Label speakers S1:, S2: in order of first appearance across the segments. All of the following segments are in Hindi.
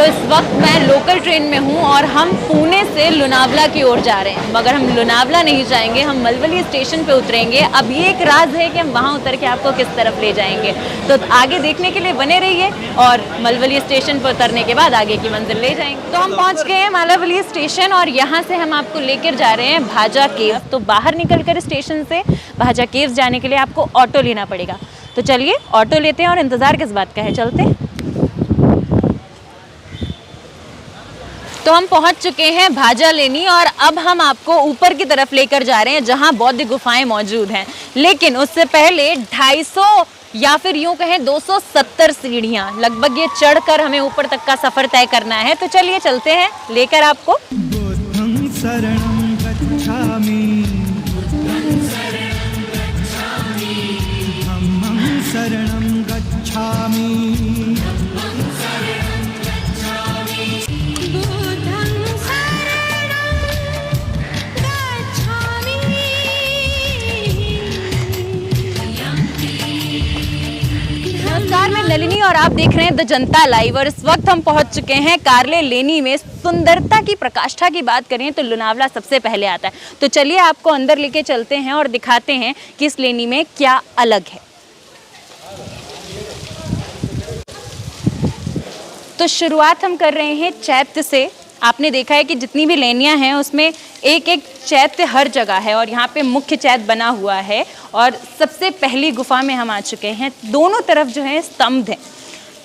S1: तो इस वक्त मैं लोकल ट्रेन में हूँ और हम पुणे से लोनावला की ओर जा रहे हैं, मगर हम लोनावला नहीं जाएंगे, हम मलवली स्टेशन पे उतरेंगे। अब ये एक राज है कि हम वहाँ उतर के आपको किस तरफ ले जाएंगे, तो आगे देखने के लिए बने रहिए और मलवली स्टेशन पर उतरने के बाद आगे की मंजिल ले जाएंगे। तो हम पहुँच गए हैं मलवली स्टेशन और यहाँ से हम आपको लेकर जा रहे हैं भाजा केव। तो बाहर निकल कर स्टेशन से भाजा केव जाने के लिए आपको ऑटो लेना पड़ेगा। तो चलिए ऑटो लेते हैं और इंतज़ार किस बात का है, चलते हैं। तो हम पहुंच चुके हैं भाजा लेनी और अब हम आपको ऊपर की तरफ लेकर जा रहे हैं जहां बौद्ध गुफाएं मौजूद हैं। लेकिन उससे पहले 250 या फिर यूं कहें 270 सीढ़ियां लगभग ये चढ़कर हमें ऊपर तक का सफर तय करना है। तो चलिए चलते हैं लेकर आपको। मैं नलिनी और आप देख रहे हैं द जनता लाइव और इस वक्त हम पहुंच चुके हैं कारले लेनी में। सुंदरता की प्रकाष्ठा की बात करें तो लोनावला सबसे पहले आता है। तो चलिए आपको अंदर लेके चलते हैं और दिखाते हैं कि इस लेनी में क्या अलग है। तो शुरुआत हम कर रहे हैं चैत्य से। आपने देखा है कि जितनी भी लेनियां हैं उसमें एक एक चैत्य हर जगह है और यहाँ पे मुख्य चैत्य बना हुआ है। और सबसे पहली गुफा में हम आ चुके हैं। दोनों तरफ जो है स्तंभ हैं।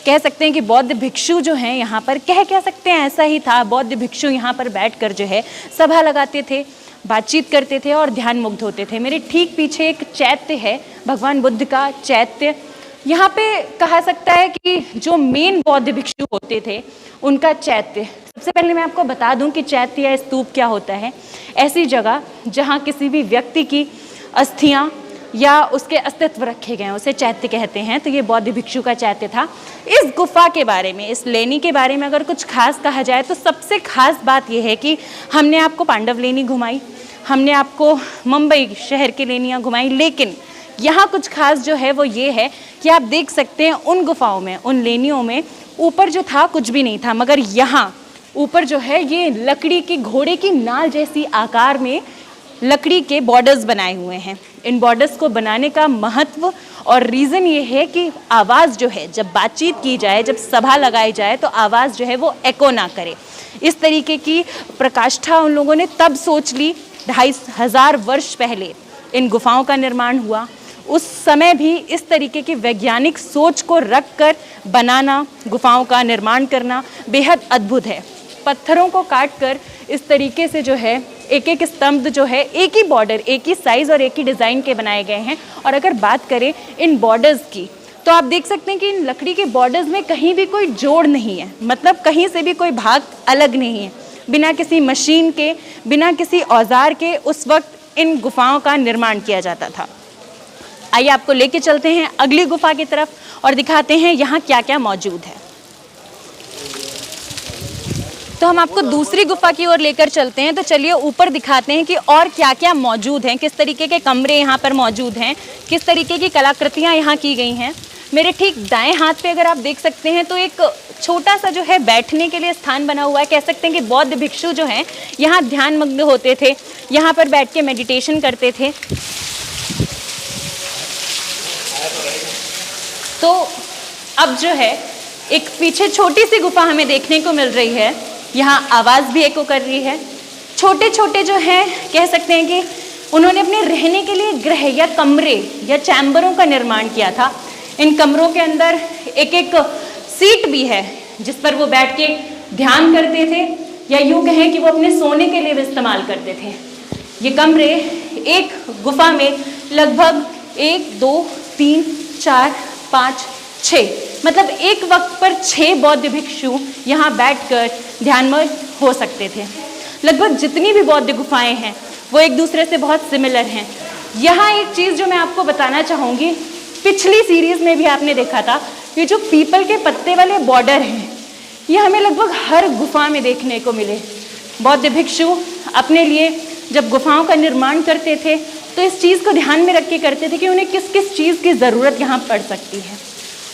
S1: कह सकते हैं कि बौद्ध भिक्षु जो हैं यहाँ पर कह सकते हैं ऐसा ही था। बौद्ध भिक्षु यहाँ पर बैठकर जो है सभा लगाते थे, बातचीत करते थे और ध्यान मुग्ध होते थे। मेरे ठीक पीछे एक चैत्य है, भगवान बुद्ध का चैत्य। यहाँ पे कहा सकता है कि जो मेन बौद्ध भिक्षु होते थे उनका चैत्य। सबसे पहले मैं आपको बता दूं कि चैत्य या स्तूप क्या होता है। ऐसी जगह जहाँ किसी भी व्यक्ति की अस्थियाँ या उसके अस्तित्व रखे गए हैं उसे चैत्य कहते हैं। तो ये बौद्ध भिक्षु का चैत्य था। इस गुफा के बारे में, इस लेनी के बारे में अगर कुछ खास कहा जाए तो सबसे खास बात यह है कि हमने आपको पांडव लेनी घुमाई, हमने आपको मुंबई शहर की लेनियाँ घुमाई, लेकिन यहाँ कुछ खास जो है वो ये है कि आप देख सकते हैं उन गुफाओं में, उन लेनियों में ऊपर जो था कुछ भी नहीं था, मगर यहाँ ऊपर जो है ये लकड़ी की घोड़े की नाल जैसी आकार में लकड़ी के बॉर्डर्स बनाए हुए हैं। इन बॉर्डर्स को बनाने का महत्व और रीज़न ये है कि आवाज़ जो है जब बातचीत की जाए, जब सभा लगाई जाए तो आवाज़ जो है वो एको ना करे। इस तरीके की प्रकाष्ठा उन लोगों ने तब सोच ली। 2500 वर्ष पहले इन गुफाओं का निर्माण हुआ। उस समय भी इस तरीके की वैज्ञानिक सोच को रख कर बनाना, गुफाओं का निर्माण करना बेहद अद्भुत है। पत्थरों को काट कर इस तरीके से जो है एक एक स्तंभ जो है एक ही बॉर्डर, एक ही साइज़ और एक ही डिज़ाइन के बनाए गए हैं। और अगर बात करें इन बॉर्डर्स की तो आप देख सकते हैं कि इन लकड़ी के बॉर्डर्स में कहीं भी कोई जोड़ नहीं है, मतलब कहीं से भी कोई भाग अलग नहीं है। बिना किसी मशीन के, बिना किसी औजार के उस वक्त इन गुफाओं का निर्माण किया जाता था। आइए आपको लेके चलते हैं अगली गुफा की तरफ और दिखाते हैं यहाँ क्या क्या मौजूद है। तो हम आपको दूसरी गुफा की ओर लेकर चलते हैं। तो चलिए ऊपर दिखाते हैं कि और क्या क्या मौजूद हैं, किस तरीके के कमरे यहाँ पर मौजूद हैं, किस तरीके की कलाकृतियाँ यहाँ की गई हैं। मेरे ठीक दाएं हाथ पे अगर आप देख सकते हैं तो एक छोटा सा जो है बैठने के लिए स्थान बना हुआ है। कह सकते हैं कि बौद्ध भिक्षु जो हैं यहाँ ध्यान मग्न होते थे, यहाँ पर बैठ के मेडिटेशन करते थे। तो अब जो है एक पीछे छोटी सी गुफा हमें देखने को मिल रही है। यहाँ आवाज़ भी एको कर रही है। छोटे छोटे जो हैं कह सकते हैं कि उन्होंने अपने रहने के लिए गृह या कमरे या चैम्बरों का निर्माण किया था। इन कमरों के अंदर एक एक सीट भी है जिस पर वो बैठ के ध्यान करते थे, या यूँ कहें कि वो अपने सोने के लिए भी इस्तेमाल करते थे। ये कमरे एक गुफा में लगभग 1, 2, 3, 4, 5, 6 मतलब एक वक्त पर 6 बौद्ध भिक्षु यहाँ बैठकर ध्यानमग्न हो सकते थे। लगभग जितनी भी बौद्ध गुफाएं हैं वो एक दूसरे से बहुत सिमिलर हैं। यहाँ एक चीज़ जो मैं आपको बताना चाहूँगी, पिछली सीरीज़ में भी आपने देखा था, ये जो पीपल के पत्ते वाले बॉर्डर हैं ये हमें लगभग हर गुफा में देखने को मिले। बौद्ध भिक्षु अपने लिए जब गुफाओं का निर्माण करते थे तो इस चीज़ को ध्यान में रख के करते थे कि उन्हें किस किस चीज़ की ज़रूरत यहाँ पड़ सकती है।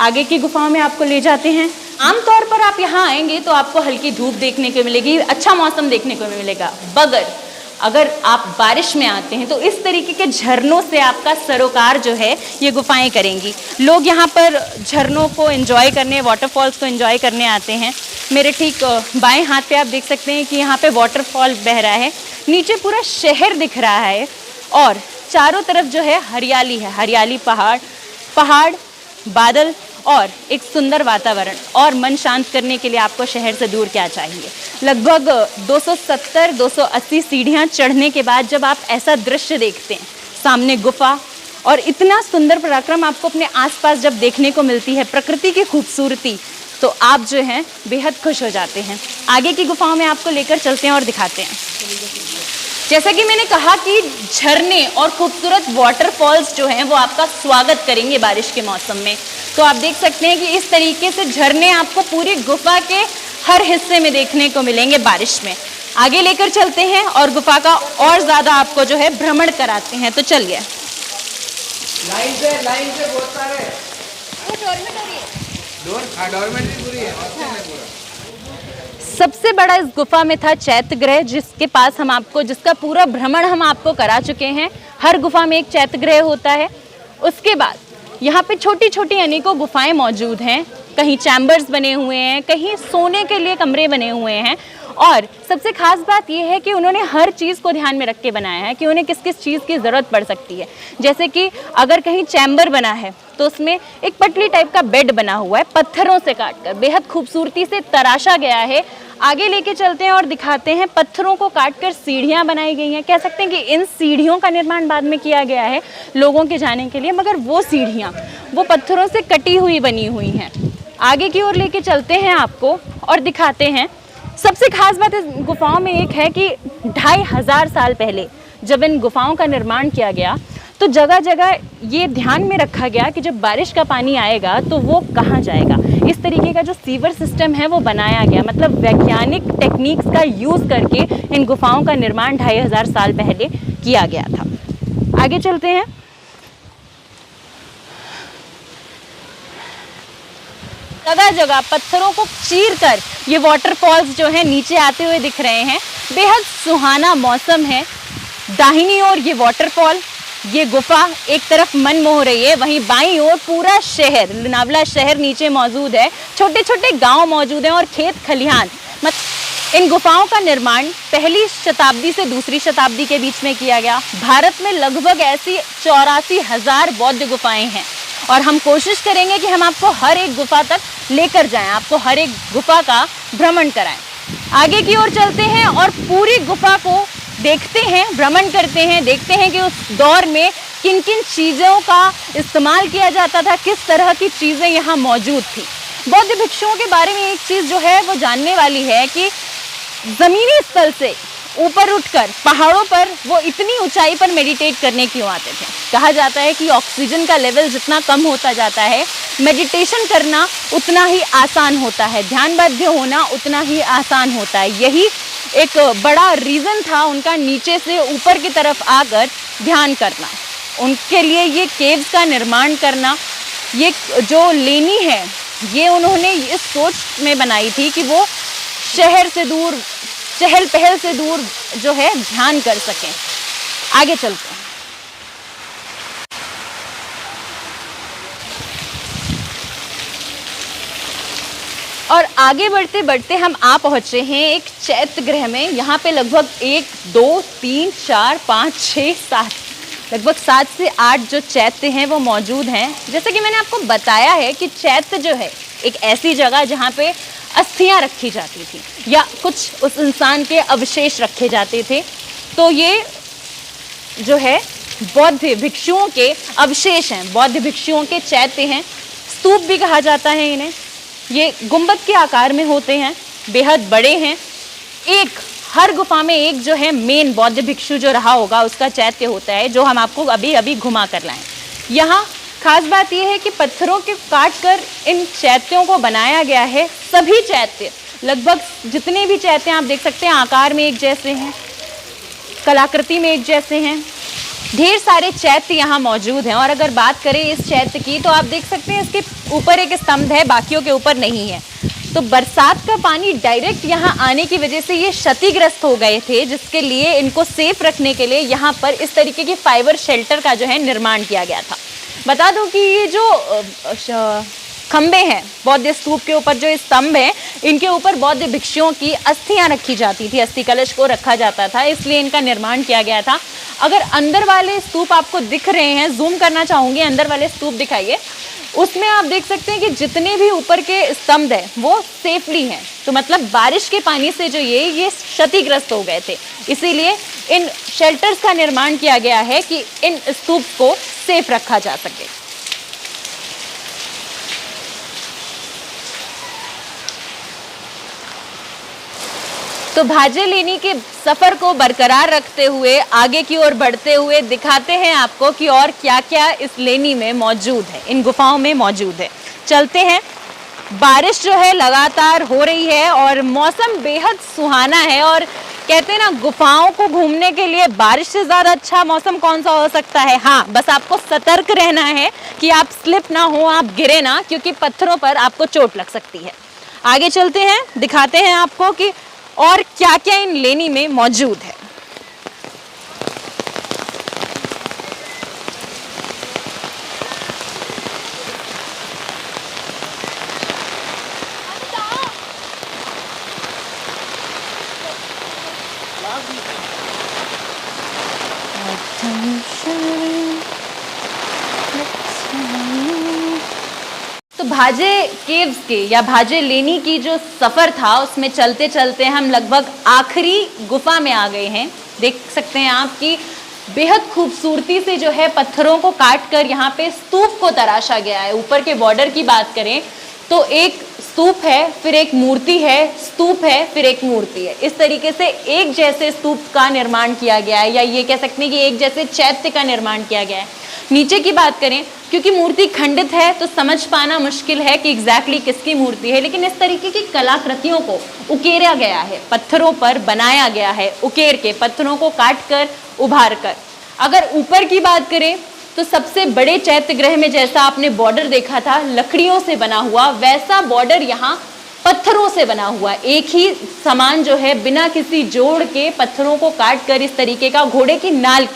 S1: आगे की गुफाओं में आपको ले जाते हैं। आमतौर पर आप यहाँ आएंगे तो आपको हल्की धूप देखने को मिलेगी, अच्छा मौसम देखने को मिलेगा, मगर अगर आप बारिश में आते हैं तो इस तरीके के झरनों से आपका सरोकार जो है ये गुफाएं करेंगी। लोग यहाँ पर झरनों को एंजॉय करने, वाटरफॉल्स को एंजॉय करने आते हैं। मेरे ठीक बाएं हाथ पे आप देख सकते हैं कि यहाँ पे वाटरफॉल बह रहा है, नीचे पूरा शहर दिख रहा है और चारों तरफ जो है हरियाली है, हरियाली, पहाड़, बादल और एक सुंदर वातावरण। और मन शांत करने के लिए आपको शहर से दूर क्या चाहिए। लगभग 270-280 सीढ़ियाँ चढ़ने के बाद जब आप ऐसा दृश्य देखते हैं, सामने गुफा और इतना सुंदर पराक्रम आपको अपने आसपास जब देखने को मिलती है, प्रकृति की खूबसूरती, तो आप जो हैं बेहद खुश हो जाते हैं। आगे की गुफाओं में आपको लेकर चलते हैं और दिखाते हैं। जैसा कि मैंने कहा कि झरने और खूबसूरत वाटरफॉल्स जो हैं वो आपका स्वागत करेंगे बारिश के मौसम में। तो आप देख सकते हैं कि इस तरीके से झरने आपको पूरी गुफा के हर हिस्से में देखने को मिलेंगे बारिश में। आगे लेकर चलते हैं और गुफा का और ज़्यादा आपको जो है भ्रमण कराते हैं। तो चलिए।
S2: लाइन से बहुत सारे डोरमेट भी पूरी है, पूरा।
S1: सबसे बड़ा इस गुफा में था चैत्य गृह, जिसका पूरा भ्रमण हम आपको करा चुके हैं। हर गुफा में एक चैत्य गृह होता है। उसके बाद यहाँ पे छोटी छोटी अनेकों गुफाएं मौजूद हैं, कहीं चैम्बर्स बने हुए हैं, कहीं सोने के लिए कमरे बने हुए हैं। और सबसे खास बात यह है कि उन्होंने हर चीज़ को ध्यान में रख के बनाया है कि उन्हें किस किस चीज़ की ज़रूरत पड़ सकती है। जैसे कि अगर कहीं चैम्बर बना है तो उसमें एक पटली टाइप का बेड बना हुआ है, पत्थरों से काटकर बेहद खूबसूरती से तराशा गया है। आगे लेके चलते हैं और दिखाते हैं, पत्थरों को काटकर सीढ़ियाँ बनाई गई हैं। कह सकते हैं कि इन सीढ़ियों का निर्माण बाद में किया गया है लोगों के जाने के लिए, मगर वो सीढ़ियाँ वो पत्थरों से कटी हुई बनी हुई हैं। आगे की ओर लेके चलते हैं आपको और दिखाते हैं। सबसे खास बात इस गुफाओं में एक है कि 2500 साल पहले जब इन गुफाओं का निर्माण किया गया तो जगह जगह ये ध्यान में रखा गया कि जब बारिश का पानी आएगा तो वो कहाँ जाएगा। इस तरीके का जो सीवर सिस्टम है वो बनाया गया, मतलब वैज्ञानिक टेक्निक्स का यूज़ करके इन गुफाओं का निर्माण 2500 साल पहले किया गया था। आगे चलते हैं। जगह जगह पत्थरों को चीरकर ये वाटरफॉल्स जो है नीचे आते हुए दिख रहे हैं। बेहद सुहाना मौसम है। दाहिनी ओर ये वाटरफॉल, ये गुफा एक तरफ मन मोह रही है, वहीं बाईं ओर पूरा शहर, लोनावला शहर नीचे मौजूद है। छोटे छोटे गांव मौजूद हैं और खेत खलिहान। इन गुफाओं का निर्माण पहली शताब्दी से दूसरी शताब्दी के बीच में किया गया। भारत में लगभग ऐसी 84,000 बौद्ध गुफाएं हैं और हम कोशिश करेंगे कि हम आपको हर एक गुफा तक लेकर जाएं, आपको हर एक गुफा का भ्रमण कराएं। आगे की ओर चलते हैं और पूरी गुफा को देखते हैं, भ्रमण करते हैं, देखते हैं कि उस दौर में किन किन चीज़ों का इस्तेमाल किया जाता था, किस तरह की चीज़ें यहाँ मौजूद थी। बौद्ध भिक्षुओं के बारे में एक चीज़ जो है वो जानने वाली है कि ज़मीनी स्थल से ऊपर उठकर पहाड़ों पर वो इतनी ऊंचाई पर मेडिटेट करने क्यों आते थे। कहा जाता है कि ऑक्सीजन का लेवल जितना कम होता जाता है, मेडिटेशन करना उतना ही आसान होता है, ध्यानबद्ध होना उतना ही आसान होता है। यही एक बड़ा रीज़न था उनका नीचे से ऊपर की तरफ आकर ध्यान करना। उनके लिए ये केव्स का निर्माण करना, ये जो लेनी है, ये उन्होंने इस सोच में बनाई थी कि वो शहर से दूर, चहल पहल से दूर जो है ध्यान कर सकें। आगे चलते हैं। और आगे बढ़ते बढ़ते हम आ पहुँचे हैं एक चैत्य गृह में। यहाँ पे लगभग 1, 2, 3, 4, 5, 6, 7 लगभग 7 से 8 जो चैत्य हैं वो मौजूद हैं। जैसे कि मैंने आपको बताया है कि चैत्य जो है एक ऐसी जगह जहाँ पे अस्थियाँ रखी जाती थी या कुछ उस इंसान के अवशेष रखे जाते थे। तो ये जो है बौद्ध भिक्षुओं के अवशेष हैं, बौद्ध भिक्षुओं के चैत्य हैं। स्तूप भी कहा जाता है इन्हें। ये गुंबद के आकार में होते हैं, बेहद बड़े हैं। एक हर गुफा में एक जो है मेन बौद्ध भिक्षु जो रहा होगा उसका चैत्य होता है, जो हम आपको अभी अभी घुमा कर लाएं। यहाँ खास बात यह है कि पत्थरों के काट कर इन चैत्यों को बनाया गया है। सभी चैत्य, लगभग जितने भी चैत्य आप देख सकते हैं, आकार में एक जैसे हैं, कलाकृति में एक जैसे हैं। ढेर सारे चैत्य यहाँ मौजूद हैं। और अगर बात करें इस चैत्य की तो आप देख सकते हैं इसके ऊपर एक स्तंभ है, बाकियों के ऊपर नहीं है। तो बरसात का पानी डायरेक्ट यहाँ आने की वजह से ये क्षतिग्रस्त हो गए थे, जिसके लिए इनको सेफ रखने के लिए यहाँ पर इस तरीके की फाइबर शेल्टर का जो है निर्माण किया गया था। बता दूं कि ये जो खंबे हैं, बौद्ध स्तूप के ऊपर जो स्तंभ है, इनके ऊपर बौद्ध भिक्षुओं की अस्थियां रखी जाती थी, अस्थि कलश को रखा जाता था, इसलिए इनका निर्माण किया गया था। अगर अंदर वाले स्तूप आपको दिख रहे हैं, जूम करना चाहूँगी, अंदर वाले स्तूप दिखाइए, उसमें आप देख सकते हैं कि जितने भी ऊपर के स्तंभ हैं वो सेफली हैं। तो मतलब बारिश के पानी से जो ये क्षतिग्रस्त हो गए थे, इसीलिए इन शेल्टर्स का निर्माण किया गया है कि इन स्तूप को सेफ रखा जा सके। तो भाजे लेनी के सफर को बरकरार रखते हुए आगे की ओर बढ़ते हुए दिखाते हैं आपको कि और क्या क्या इस लेनी में मौजूद है, इन गुफाओं में मौजूद है। चलते हैं। बारिश जो है लगातार हो रही है और मौसम बेहद सुहाना है, और कहते हैं ना, गुफाओं को घूमने के लिए बारिश से ज़्यादा अच्छा मौसम कौन सा हो सकता है। हाँ, बस आपको सतर्क रहना है कि आप स्लिप ना हो, आप गिरे ना, क्योंकि पत्थरों पर आपको चोट लग सकती है। आगे चलते हैं, दिखाते हैं आपको कि और क्या क्या इन लेनी में मौजूद है। तो भाजे केव्स के या भाजे लेनी की जो सफ़र था, उसमें चलते चलते हम लगभग आखिरी गुफा में आ गए हैं। देख सकते हैं आप कि बेहद खूबसूरती से जो है पत्थरों को काट कर यहाँ पे स्तूप को तराशा गया है। ऊपर के बॉर्डर की बात करें तो एक स्तूप है, फिर एक मूर्ति है, स्तूप है, फिर एक मूर्ति है। इस तरीके से एक जैसे स्तूप का निर्माण किया गया है, या ये कह सकते हैं कि एक जैसे चैत्य का निर्माण किया गया है। नीचे की बात करें, क्योंकि मूर्ति खंडित है तो समझ पाना मुश्किल है कि एग्जैक्टली किसकी मूर्ति है, लेकिन इस तरीके की कलाकृतियों को उकेरा गया है, पत्थरों पर बनाया गया है, उकेर के, पत्थरों को काट कर, उभार कर। अगर ऊपर की बात करें तो सबसे बड़े चैत्य ग्रह में जैसा आपने बॉर्डर देखा था लकड़ियों से बना हुआ, वैसा बॉर्डर यहाँ पत्थरों से बना हुआ, एक ही समान जो है बिना किसी जोड़ के पत्थरों को काट कर इस तरीके का घोड़े की नाल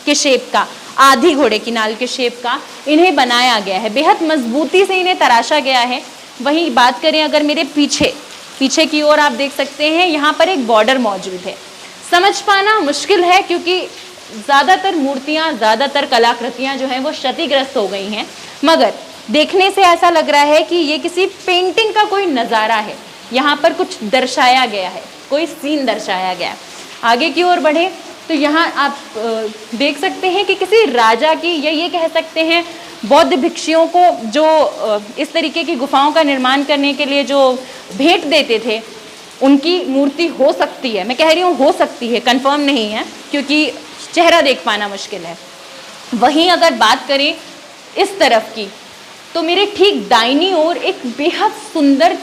S1: के शेप का, आधी घोड़े की नाल के शेप का इन्हें बनाया गया है। बेहद मजबूती से इन्हें तराशा गया है। वहीं बात करें अगर मेरे पीछे की ओर, आप देख सकते हैं यहाँ पर एक बॉर्डर मौजूद है। समझ पाना मुश्किल है क्योंकि ज़्यादातर मूर्तियाँ, ज़्यादातर कलाकृतियाँ जो हैं वो क्षतिग्रस्त हो गई हैं, मगर देखने से ऐसा लग रहा है कि ये किसी पेंटिंग का कोई नज़ारा है। यहाँ पर कुछ दर्शाया गया है, कोई सीन दर्शाया गया है। आगे की ओर बढ़े तो यहाँ आप देख सकते हैं कि किसी राजा की, या ये कह सकते हैं बौद्ध भिक्षुओं को जो इस तरीके की गुफाओं का निर्माण करने के लिए जो भेंट देते थे, उनकी मूर्ति हो सकती है। मैं कह रही हूँ हो सकती है, कंफर्म नहीं है क्योंकि चेहरा देख पाना मुश्किल है। वहीं अगर बात करें इस तरफ की तो मेरे ठीक दाहिनी ओर एक बेहद सुंदर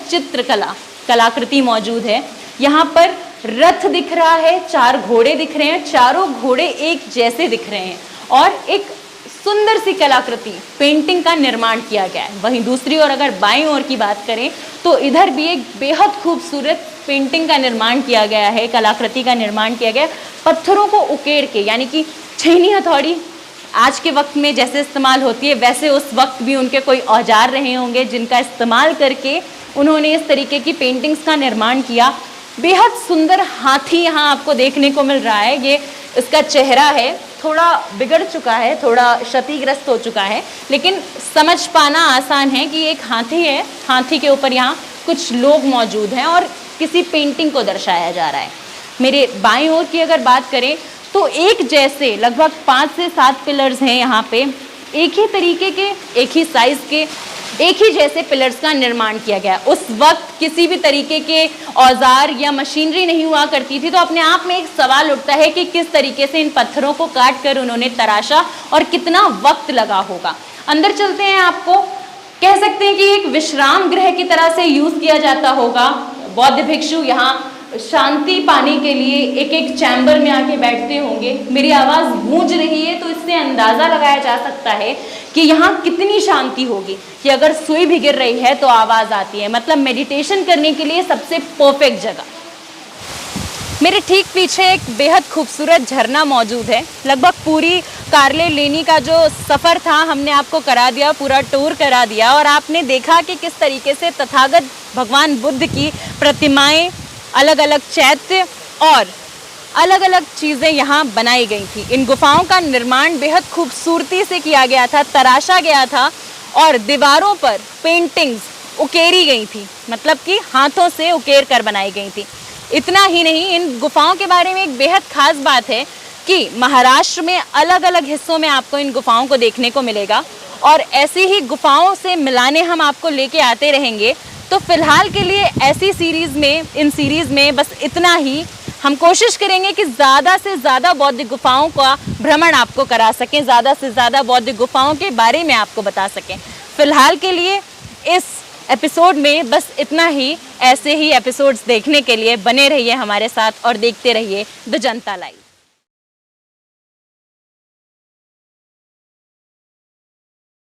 S1: कलाकृति मौजूद है। यहाँ पर रथ दिख रहा है, 4 घोड़े दिख रहे हैं, चारों घोड़े एक जैसे दिख रहे हैं और एक सुंदर सी कलाकृति, पेंटिंग का निर्माण किया गया है। वहीं दूसरी ओर अगर बाईं ओर की बात करें तो इधर भी एक बेहद खूबसूरत पेंटिंग का निर्माण किया गया है, कलाकृति का निर्माण किया गया है, पत्थरों को उकेर के, यानी कि छेनी हथौड़ी आज के वक्त में जैसे इस्तेमाल होती है, वैसे उस वक्त भी उनके कोई औजार रहे होंगे जिनका इस्तेमाल करके उन्होंने इस तरीके की पेंटिंग्स का निर्माण किया। बेहद सुंदर हाथी यहाँ आपको देखने को मिल रहा है। ये इसका चेहरा है, थोड़ा बिगड़ चुका है, थोड़ा क्षतिग्रस्त हो चुका है, लेकिन समझ पाना आसान है कि एक हाथी है, हाथी के ऊपर यहाँ कुछ लोग मौजूद हैं और किसी पेंटिंग को दर्शाया जा रहा है। मेरे बाईं ओर की अगर बात करें तो एक जैसे लगभग 5 से 7 पिलर्स हैं यहाँ पे, एक ही तरीके के, एक ही साइज़ के, एक ही जैसे पिलर्स का निर्माण किया गया। उस वक्त किसी भी तरीके के औजार या मशीनरी नहीं हुआ करती थी, तो अपने आप में एक सवाल उठता है कि किस तरीके से इन पत्थरों को काट कर उन्होंने तराशा और कितना वक्त लगा होगा। अंदर चलते हैं, आपको कह सकते हैं कि एक विश्राम गृह की तरह से यूज़ किया जाता होगा। बौद्ध भिक्षु यहाँ शांति पाने के लिए एक एक चैम्बर में आके बैठते होंगे। मेरी आवाज़ गूंज रही है तो इससे अंदाज़ा लगाया जा सकता है कि यहाँ कितनी शांति होगी, कि अगर सुई भी गिर रही है तो आवाज़ आती है। मतलब मेडिटेशन करने के लिए सबसे परफेक्ट जगह। मेरे ठीक पीछे एक बेहद खूबसूरत झरना मौजूद है। लगभग पूरी कार्ले लेनी का जो सफ़र था हमने आपको करा दिया, पूरा टूर करा दिया, और आपने देखा कि किस तरीके से तथागत भगवान बुद्ध की प्रतिमाएं, अलग अलग चैत्य और अलग अलग चीज़ें यहाँ बनाई गई थी। इन गुफाओं का निर्माण बेहद खूबसूरती से किया गया था, तराशा गया था, और दीवारों पर पेंटिंग्स उकेरी गई थी, मतलब कि हाथों से उकेर कर बनाई गई थी। इतना ही नहीं, इन गुफाओं के बारे में एक बेहद खास बात है कि महाराष्ट्र में अलग अलग हिस्सों में आपको इन गुफाओं को देखने को मिलेगा, और ऐसी ही गुफाओं से मिलाने हम आपको लेके आते रहेंगे। तो फिलहाल के लिए ऐसी सीरीज़ में, इन सीरीज़ में बस इतना ही। हम कोशिश करेंगे कि ज़्यादा से ज़्यादा बौद्ध गुफाओं का भ्रमण आपको करा सकें, ज़्यादा से ज़्यादा बौद्ध गुफाओं के बारे में आपको बता सकें। फ़िलहाल के लिए इस एपिसोड में बस इतना ही। ऐसे ही एपिसोड्स देखने के लिए बने रहिए हमारे साथ और देखते रहिए द जनता लाइव।